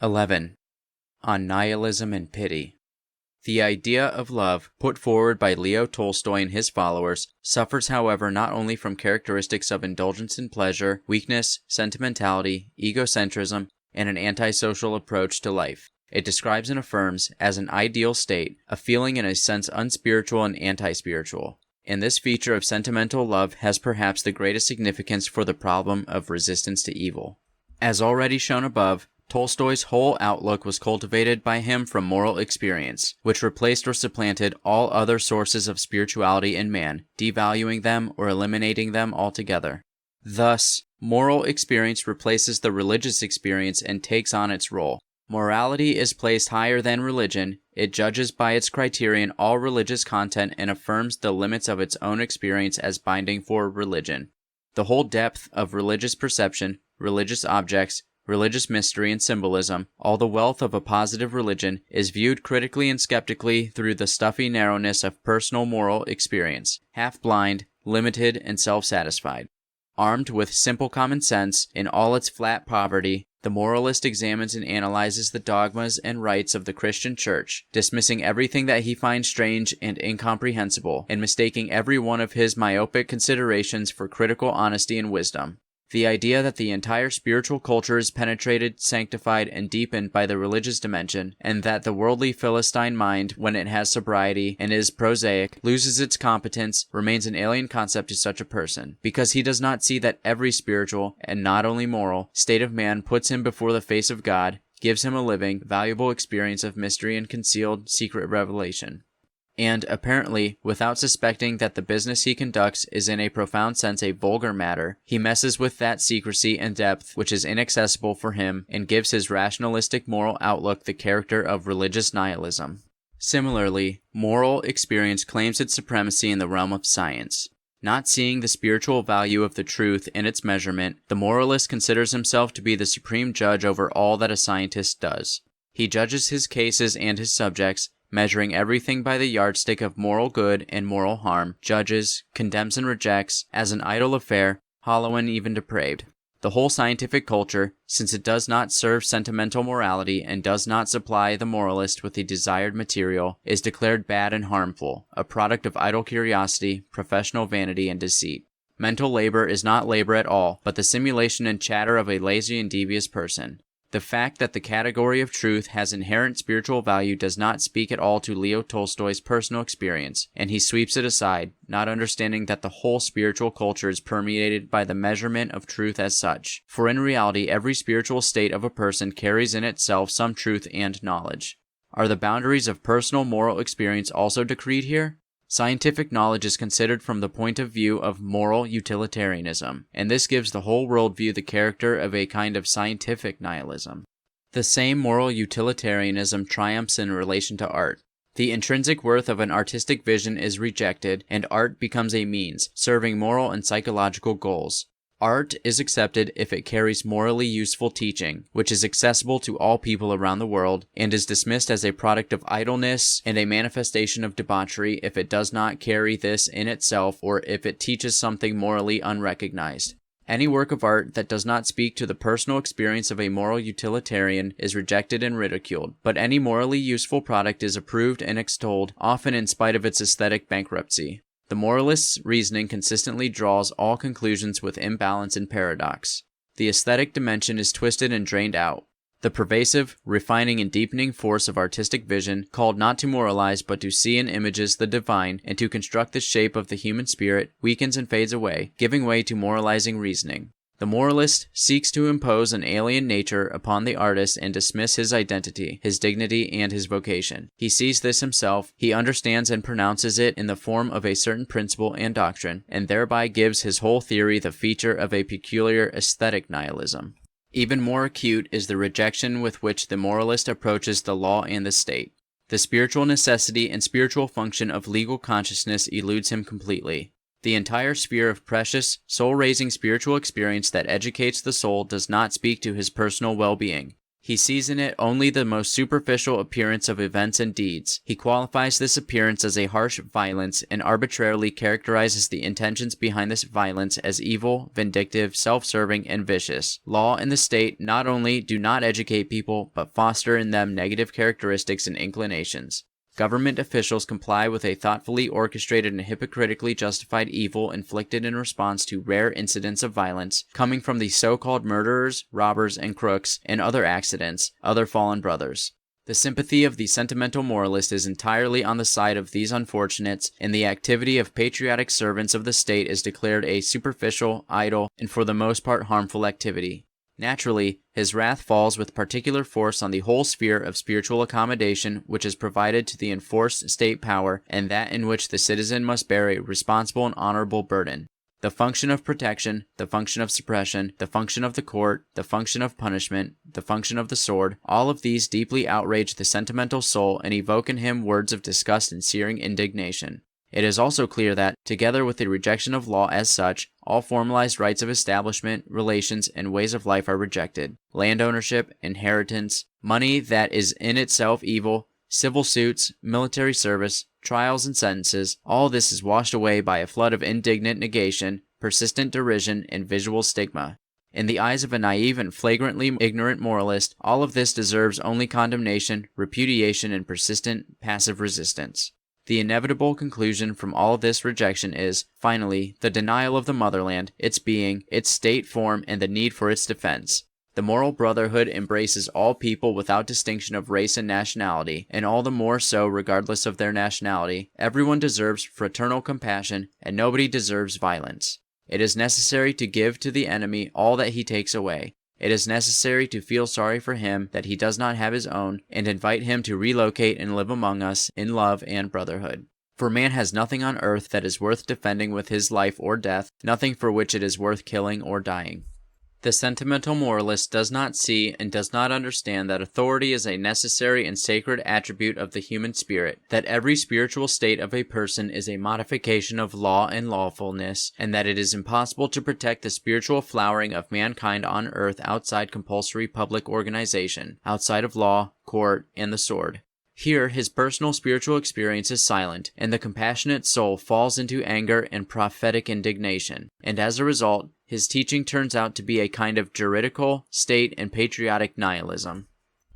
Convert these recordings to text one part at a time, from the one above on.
11. On Nihilism and Pity. The idea of love, put forward by Leo Tolstoy and his followers, suffers however not only from characteristics of indulgence in pleasure, weakness, sentimentality, egocentrism, and an antisocial approach to life. It describes and affirms, as an ideal state, a feeling in a sense unspiritual and anti-spiritual. And this feature of sentimental love has perhaps the greatest significance for the problem of resistance to evil. As already shown above, Tolstoy's whole outlook was cultivated by him from moral experience, which replaced or supplanted all other sources of spirituality in man, devaluing them or eliminating them altogether. Thus, moral experience replaces the religious experience and takes on its role. Morality is placed higher than religion. It judges by its criterion all religious content and affirms the limits of its own experience as binding for religion. The whole depth of religious perception, religious objects, religious mystery and symbolism, all the wealth of a positive religion, is viewed critically and skeptically through the stuffy narrowness of personal moral experience, half-blind, limited, and self-satisfied. Armed with simple common sense, in all its flat poverty, the moralist examines and analyzes the dogmas and rites of the Christian Church, dismissing everything that he finds strange and incomprehensible, and mistaking every one of his myopic considerations for critical honesty and wisdom. The idea that the entire spiritual culture is penetrated, sanctified, and deepened by the religious dimension, and that the worldly Philistine mind, when it has sobriety and is prosaic, loses its competence, remains an alien concept to such a person, because he does not see that every spiritual, and not only moral, state of man puts him before the face of God, gives him a living, valuable experience of mystery and concealed, secret revelation. And, apparently, without suspecting that the business he conducts is in a profound sense a vulgar matter, he messes with that secrecy and depth which is inaccessible for him and gives his rationalistic moral outlook the character of religious nihilism. Similarly, moral experience claims its supremacy in the realm of science. Not seeing the spiritual value of the truth in its measurement, the moralist considers himself to be the supreme judge over all that a scientist does. He judges his cases and his subjects, measuring everything by the yardstick of moral good and moral harm, judges, condemns and rejects, as an idle affair, hollow and even depraved. The whole scientific culture, since it does not serve sentimental morality and does not supply the moralist with the desired material, is declared bad and harmful, a product of idle curiosity, professional vanity, and deceit. Mental labor is not labor at all, but the simulation and chatter of a lazy and devious person. The fact that the category of truth has inherent spiritual value does not speak at all to Leo Tolstoy's personal experience, and he sweeps it aside, not understanding that the whole spiritual culture is permeated by the measurement of truth as such. For in reality, every spiritual state of a person carries in itself some truth and knowledge. Are the boundaries of personal moral experience also decreed here? Scientific knowledge is considered from the point of view of moral utilitarianism, and this gives the whole worldview the character of a kind of scientific nihilism. The same moral utilitarianism triumphs in relation to art. The intrinsic worth of an artistic vision is rejected, and art becomes a means, serving moral and psychological goals. Art is accepted if it carries morally useful teaching, which is accessible to all people around the world, and is dismissed as a product of idleness and a manifestation of debauchery if it does not carry this in itself or if it teaches something morally unrecognized. Any work of art that does not speak to the personal experience of a moral utilitarian is rejected and ridiculed, but any morally useful product is approved and extolled, often in spite of its aesthetic bankruptcy. The moralist's reasoning consistently draws all conclusions with imbalance and paradox. The aesthetic dimension is twisted and drained out. The pervasive, refining, and deepening force of artistic vision, called not to moralize but to see in images the divine and to construct the shape of the human spirit, weakens and fades away, giving way to moralizing reasoning. The moralist seeks to impose an alien nature upon the artist and dismiss his identity, his dignity, and his vocation. He sees this himself, he understands and pronounces it in the form of a certain principle and doctrine, and thereby gives his whole theory the feature of a peculiar aesthetic nihilism. Even more acute is the rejection with which the moralist approaches the law and the state. The spiritual necessity and spiritual function of legal consciousness eludes him completely. The entire sphere of precious, soul-raising spiritual experience that educates the soul does not speak to his personal well-being. He sees in it only the most superficial appearance of events and deeds. He qualifies this appearance as a harsh violence and arbitrarily characterizes the intentions behind this violence as evil, vindictive, self-serving, and vicious. Law and the state not only do not educate people, but foster in them negative characteristics and inclinations. Government officials comply with a thoughtfully orchestrated and hypocritically justified evil inflicted in response to rare incidents of violence coming from the so-called murderers, robbers, and crooks, and other accidents, other fallen brothers. The sympathy of the sentimental moralist is entirely on the side of these unfortunates, and the activity of patriotic servants of the state is declared a superficial, idle, and for the most part harmful activity. Naturally, his wrath falls with particular force on the whole sphere of spiritual accommodation which is provided to the enforced state power and that in which the citizen must bear a responsible and honorable burden. The function of protection, the function of suppression, the function of the court, the function of punishment, the function of the sword, all of these deeply outrage the sentimental soul and evoke in him words of disgust and searing indignation. It is also clear that, together with the rejection of law as such, all formalized rights of establishment, relations, and ways of life are rejected. Land ownership, inheritance, money that is in itself evil, civil suits, military service, trials and sentences, all this is washed away by a flood of indignant negation, persistent derision, and visual stigma. In the eyes of a naive and flagrantly ignorant moralist, all of this deserves only condemnation, repudiation, and persistent, passive resistance. The inevitable conclusion from all this rejection is, finally, the denial of the motherland, its being, its state form, and the need for its defense. The moral brotherhood embraces all people without distinction of race and nationality, and all the more so regardless of their nationality. Everyone deserves fraternal compassion, and nobody deserves violence. It is necessary to give to the enemy all that he takes away. It is necessary to feel sorry for him that he does not have his own, and invite him to relocate and live among us in love and brotherhood. For man has nothing on earth that is worth defending with his life or death, nothing for which it is worth killing or dying. The sentimental moralist does not see and does not understand that authority is a necessary and sacred attribute of the human spirit, that every spiritual state of a person is a modification of law and lawfulness, and that it is impossible to protect the spiritual flowering of mankind on earth outside compulsory public organization, outside of law, court, and the sword. Here, his personal spiritual experience is silent, and the compassionate soul falls into anger and prophetic indignation, and as a result, his teaching turns out to be a kind of juridical, state, and patriotic nihilism.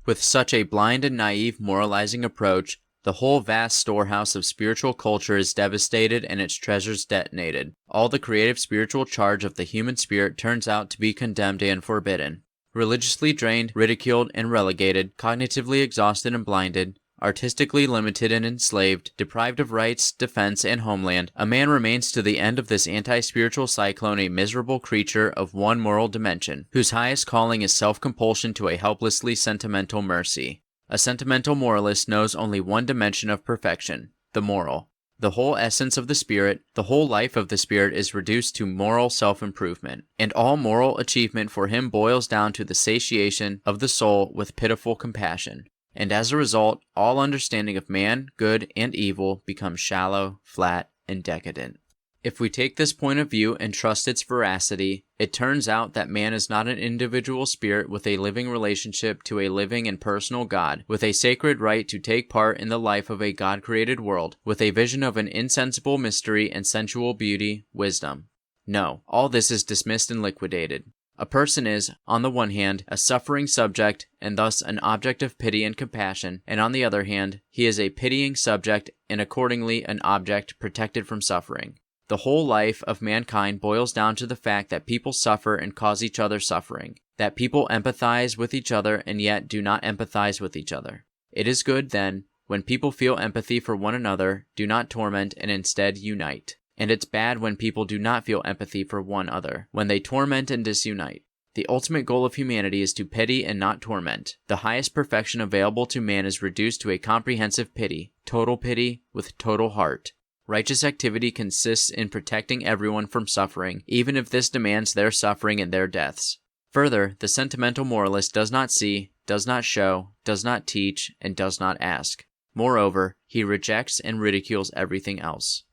With such a blind and naive moralizing approach, the whole vast storehouse of spiritual culture is devastated and its treasures detonated. All the creative spiritual charge of the human spirit turns out to be condemned and forbidden. Religiously drained, ridiculed, and relegated, cognitively exhausted and blinded, artistically limited and enslaved, deprived of rights, defense, and homeland, a man remains to the end of this anti-spiritual cyclone a miserable creature of one moral dimension, whose highest calling is self-compulsion to a helplessly sentimental mercy. A sentimental moralist knows only one dimension of perfection, the moral. The whole essence of the spirit, the whole life of the spirit is reduced to moral self-improvement, and all moral achievement for him boils down to the satiation of the soul with pitiful compassion. And as a result, all understanding of man, good, and evil becomes shallow, flat, and decadent. If we take this point of view and trust its veracity, it turns out that man is not an individual spirit with a living relationship to a living and personal God, with a sacred right to take part in the life of a God-created world, with a vision of an insensible mystery and sensual beauty, wisdom. No, all this is dismissed and liquidated. A person is, on the one hand, a suffering subject, and thus an object of pity and compassion, and on the other hand, he is a pitying subject, and accordingly an object protected from suffering. The whole life of mankind boils down to the fact that people suffer and cause each other suffering, that people empathize with each other and yet do not empathize with each other. It is good, then, when people feel empathy for one another, do not torment and instead unite. And it's bad when people do not feel empathy for one another, when they torment and disunite. The ultimate goal of humanity is to pity and not torment. The highest perfection available to man is reduced to a comprehensive pity with total heart. Righteous activity consists in protecting everyone from suffering, even if this demands their suffering and their deaths. Further, the sentimental moralist does not see, does not show, does not teach, and does not ask. Moreover, he rejects and ridicules everything else.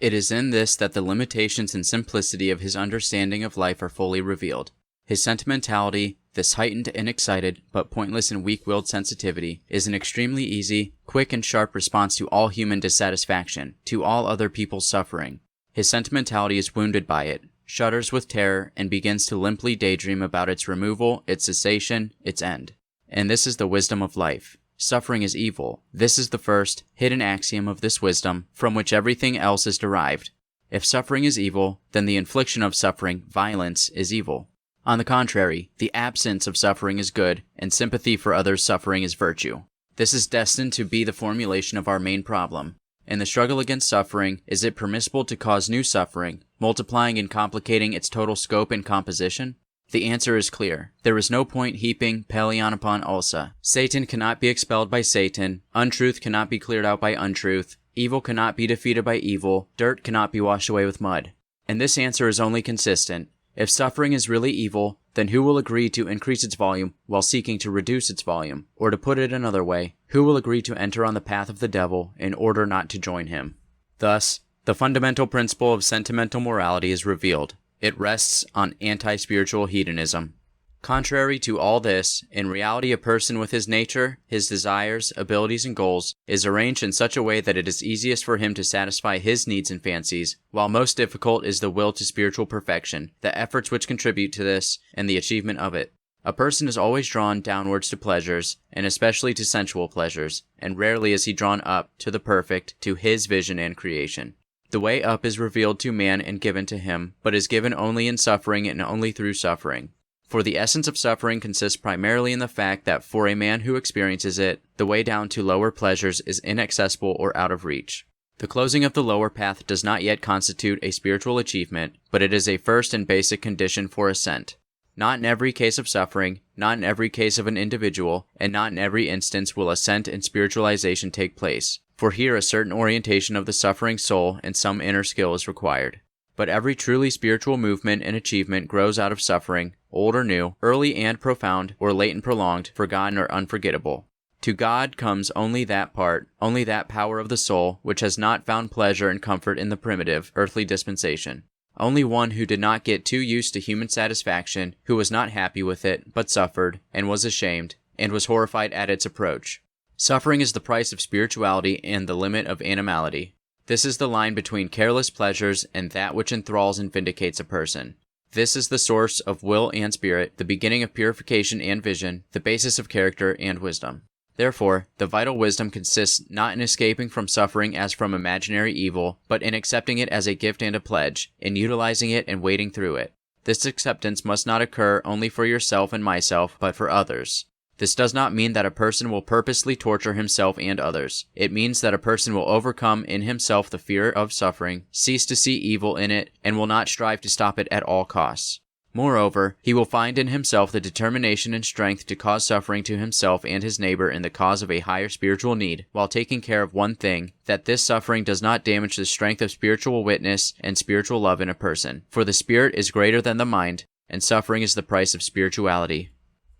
It is in this that the limitations and simplicity of his understanding of life are fully revealed. His sentimentality, this heightened and excited, but pointless and weak-willed sensitivity, is an extremely easy, quick and sharp response to all human dissatisfaction, to all other people's suffering. His sentimentality is wounded by it, shudders with terror, and begins to limply daydream about its removal, its cessation, its end. And this is the wisdom of life. Suffering is evil. This is the first, hidden axiom of this wisdom, from which everything else is derived. If suffering is evil, then the infliction of suffering, violence, is evil. On the contrary, the absence of suffering is good, and sympathy for others' suffering is virtue. This is destined to be the formulation of our main problem. In the struggle against suffering, is it permissible to cause new suffering, multiplying and complicating its total scope and composition? The answer is clear. There is no point heaping Pelion upon Ulsa. Satan cannot be expelled by Satan, untruth cannot be cleared out by untruth, evil cannot be defeated by evil, dirt cannot be washed away with mud. And this answer is only consistent. If suffering is really evil, then who will agree to increase its volume while seeking to reduce its volume? Or to put it another way, who will agree to enter on the path of the devil in order not to join him? Thus, the fundamental principle of sentimental morality is revealed. It rests on anti-spiritual hedonism. Contrary to all this, in reality a person with his nature, his desires, abilities, and goals is arranged in such a way that it is easiest for him to satisfy his needs and fancies, while most difficult is the will to spiritual perfection, the efforts which contribute to this, and the achievement of it. A person is always drawn downwards to pleasures, and especially to sensual pleasures, and rarely is he drawn up to the perfect, to his vision and creation. The way up is revealed to man and given to him, but is given only in suffering and only through suffering. For the essence of suffering consists primarily in the fact that for a man who experiences it, the way down to lower pleasures is inaccessible or out of reach. The closing of the lower path does not yet constitute a spiritual achievement, but it is a first and basic condition for ascent. Not in every case of suffering, not in every case of an individual, and not in every instance will ascent and spiritualization take place, for here a certain orientation of the suffering soul and some inner skill is required. But every truly spiritual movement and achievement grows out of suffering, old or new, early and profound, or late and prolonged, forgotten or unforgettable. To God comes only that part, only that power of the soul, which has not found pleasure and comfort in the primitive, earthly dispensation. Only one who did not get too used to human satisfaction, who was not happy with it, but suffered, and was ashamed, and was horrified at its approach. Suffering is the price of spirituality and the limit of animality. This is the line between careless pleasures and that which enthralls and vindicates a person. This is the source of will and spirit, the beginning of purification and vision, the basis of character and wisdom. Therefore, the vital wisdom consists not in escaping from suffering as from imaginary evil, but in accepting it as a gift and a pledge, in utilizing it and wading through it. This acceptance must not occur only for yourself and myself, but for others. This does not mean that a person will purposely torture himself and others. It means that a person will overcome in himself the fear of suffering, cease to see evil in it, and will not strive to stop it at all costs. Moreover, he will find in himself the determination and strength to cause suffering to himself and his neighbor in the cause of a higher spiritual need, while taking care of one thing, that this suffering does not damage the strength of spiritual witness and spiritual love in a person. For the spirit is greater than the mind, and suffering is the price of spirituality.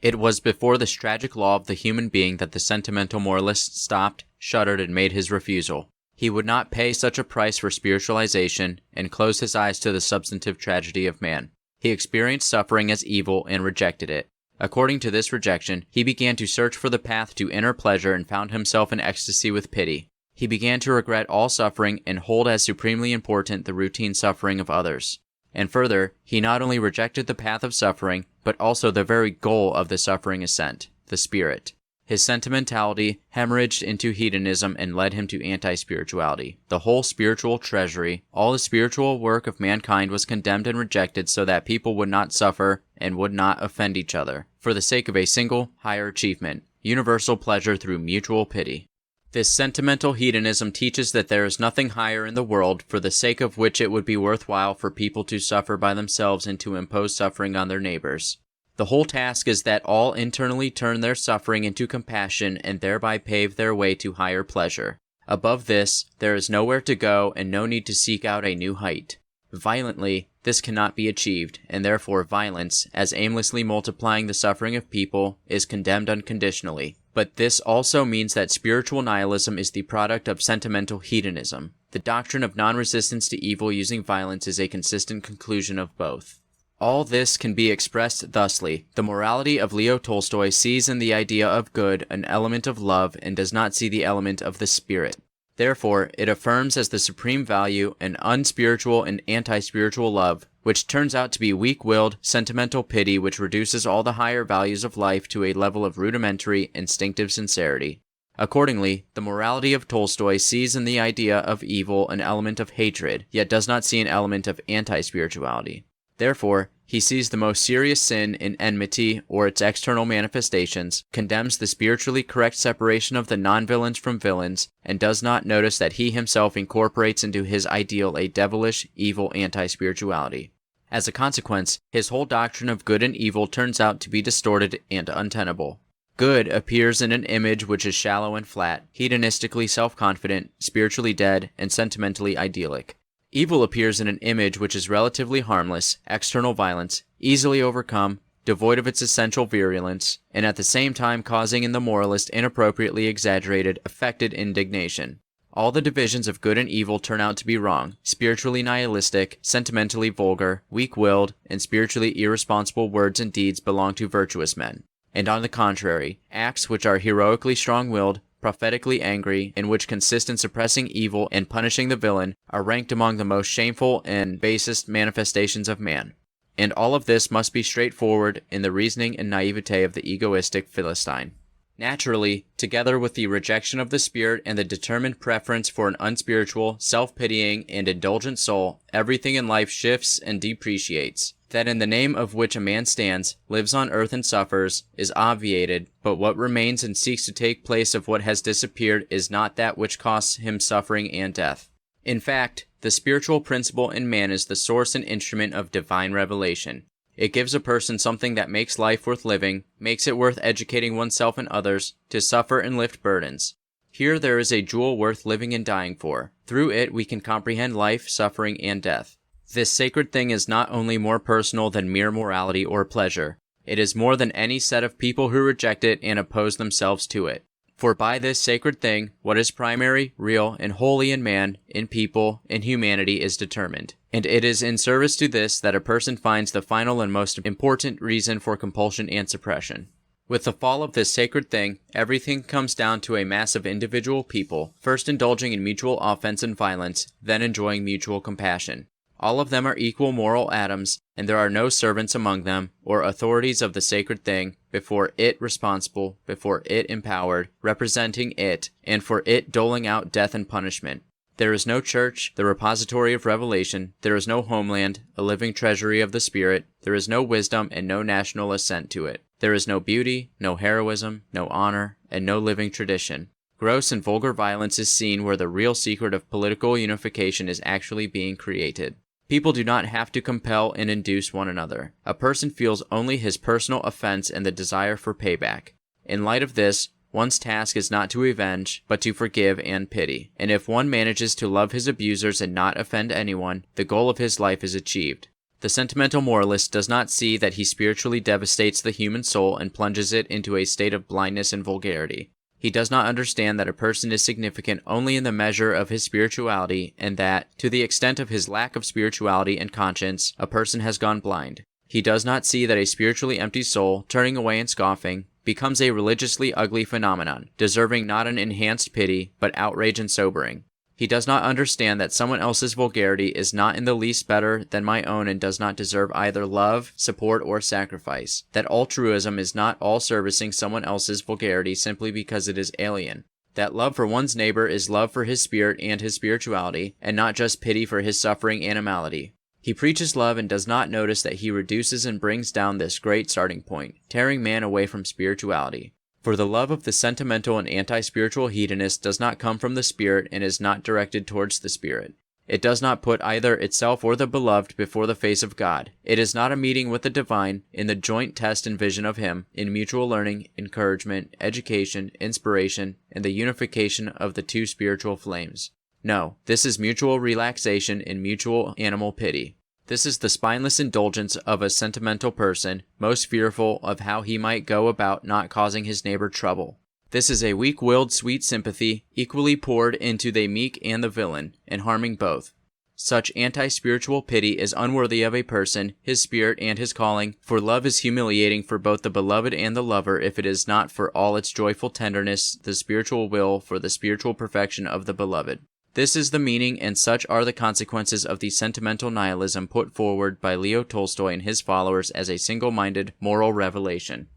It was before this tragic law of the human being that the sentimental moralist stopped, shuddered, and made his refusal. He would not pay such a price for spiritualization, and closed his eyes to the substantive tragedy of man. He experienced suffering as evil and rejected it. According to this rejection, he began to search for the path to inner pleasure and found himself in ecstasy with pity. He began to regret all suffering and hold as supremely important the routine suffering of others. And further, he not only rejected the path of suffering, but also the very goal of the suffering ascent, the spirit. His sentimentality hemorrhaged into hedonism and led him to anti-spirituality. The whole spiritual treasury, all the spiritual work of mankind was condemned and rejected so that people would not suffer and would not offend each other, for the sake of a single, higher achievement, universal pleasure through mutual pity. This sentimental hedonism teaches that there is nothing higher in the world for the sake of which it would be worthwhile for people to suffer by themselves and to impose suffering on their neighbors. The whole task is that all internally turn their suffering into compassion and thereby pave their way to higher pleasure. Above this, there is nowhere to go and no need to seek out a new height. Violently, this cannot be achieved, and therefore violence, as aimlessly multiplying the suffering of people, is condemned unconditionally. But this also means that spiritual nihilism is the product of sentimental hedonism. The doctrine of non-resistance to evil using violence is a consistent conclusion of both. All this can be expressed thusly. The morality of Leo Tolstoy sees in the idea of good an element of love and does not see the element of the spirit. Therefore, it affirms as the supreme value an unspiritual and anti-spiritual love, which turns out to be weak-willed, sentimental pity which reduces all the higher values of life to a level of rudimentary, instinctive sincerity. Accordingly, the morality of Tolstoy sees in the idea of evil an element of hatred, yet does not see an element of anti-spirituality. Therefore, he sees the most serious sin in enmity or its external manifestations, condemns the spiritually correct separation of the non-villains from villains, and does not notice that he himself incorporates into his ideal a devilish, evil anti-spirituality. As a consequence, his whole doctrine of good and evil turns out to be distorted and untenable. Good appears in an image which is shallow and flat, hedonistically self-confident, spiritually dead, and sentimentally idyllic. Evil appears in an image which is relatively harmless, external violence, easily overcome, devoid of its essential virulence, and at the same time causing in the moralist inappropriately exaggerated, affected indignation. All the divisions of good and evil turn out to be wrong, spiritually nihilistic, sentimentally vulgar, weak-willed, and spiritually irresponsible words and deeds belong to virtuous men. And on the contrary, acts which are heroically strong-willed, prophetically angry, and which consist in suppressing evil and punishing the villain, are ranked among the most shameful and basest manifestations of man. And all of this must be straightforward in the reasoning and naivete of the egoistic Philistine. Naturally, together with the rejection of the spirit and the determined preference for an unspiritual, self-pitying, and indulgent soul, everything in life shifts and depreciates. That in the name of which a man stands, lives on earth and suffers, is obviated, but what remains and seeks to take place of what has disappeared is not that which costs him suffering and death. In fact, the spiritual principle in man is the source and instrument of divine revelation. It gives a person something that makes life worth living, makes it worth educating oneself and others, to suffer and lift burdens. Here there is a jewel worth living and dying for. Through it we can comprehend life, suffering, and death. This sacred thing is not only more personal than mere morality or pleasure. It is more than any set of people who reject it and oppose themselves to it. For by this sacred thing, what is primary, real, and holy in man, in people, in humanity is determined. And it is in service to this that a person finds the final and most important reason for compulsion and suppression. With the fall of this sacred thing, everything comes down to a mass of individual people, first indulging in mutual offense and violence, then enjoying mutual compassion. All of them are equal moral atoms, and there are no servants among them, or authorities of the sacred thing, before it responsible, before it empowered, representing it, and for it doling out death and punishment. There is no church, the repository of revelation, there is no homeland, a living treasury of the spirit, there is no wisdom and no national assent to it. There is no beauty, no heroism, no honor, and no living tradition. Gross and vulgar violence is seen where the real secret of political unification is actually being created. People do not have to compel and induce one another. A person feels only his personal offense and the desire for payback. In light of this, one's task is not to avenge, but to forgive and pity. And if one manages to love his abusers and not offend anyone, the goal of his life is achieved. The sentimental moralist does not see that he spiritually devastates the human soul and plunges it into a state of blindness and vulgarity. He does not understand that a person is significant only in the measure of his spirituality, and that, to the extent of his lack of spirituality and conscience, a person has gone blind. He does not see that a spiritually empty soul, turning away and scoffing, becomes a religiously ugly phenomenon, deserving not an enhanced pity, but outrage and sobering. He does not understand that someone else's vulgarity is not in the least better than my own and does not deserve either love, support, or sacrifice. That altruism is not all servicing someone else's vulgarity simply because it is alien. That love for one's neighbor is love for his spirit and his spirituality, and not just pity for his suffering animality. He preaches love and does not notice that he reduces and brings down this great starting point, tearing man away from spirituality. For the love of the sentimental and anti-spiritual hedonist does not come from the spirit and is not directed towards the spirit. It does not put either itself or the beloved before the face of God. It is not a meeting with the divine, in the joint test and vision of him, in mutual learning, encouragement, education, inspiration, and the unification of the two spiritual flames. No, this is mutual relaxation in mutual animal pity. This is the spineless indulgence of a sentimental person, most fearful of how he might go about not causing his neighbor trouble. This is a weak-willed sweet sympathy, equally poured into the meek and the villain, and harming both. Such anti-spiritual pity is unworthy of a person, his spirit, and his calling, for love is humiliating for both the beloved and the lover if it is not for all its joyful tenderness the spiritual will for the spiritual perfection of the beloved. This is the meaning, and such are the consequences of the sentimental nihilism put forward by Leo Tolstoy and his followers as a single-minded moral revelation.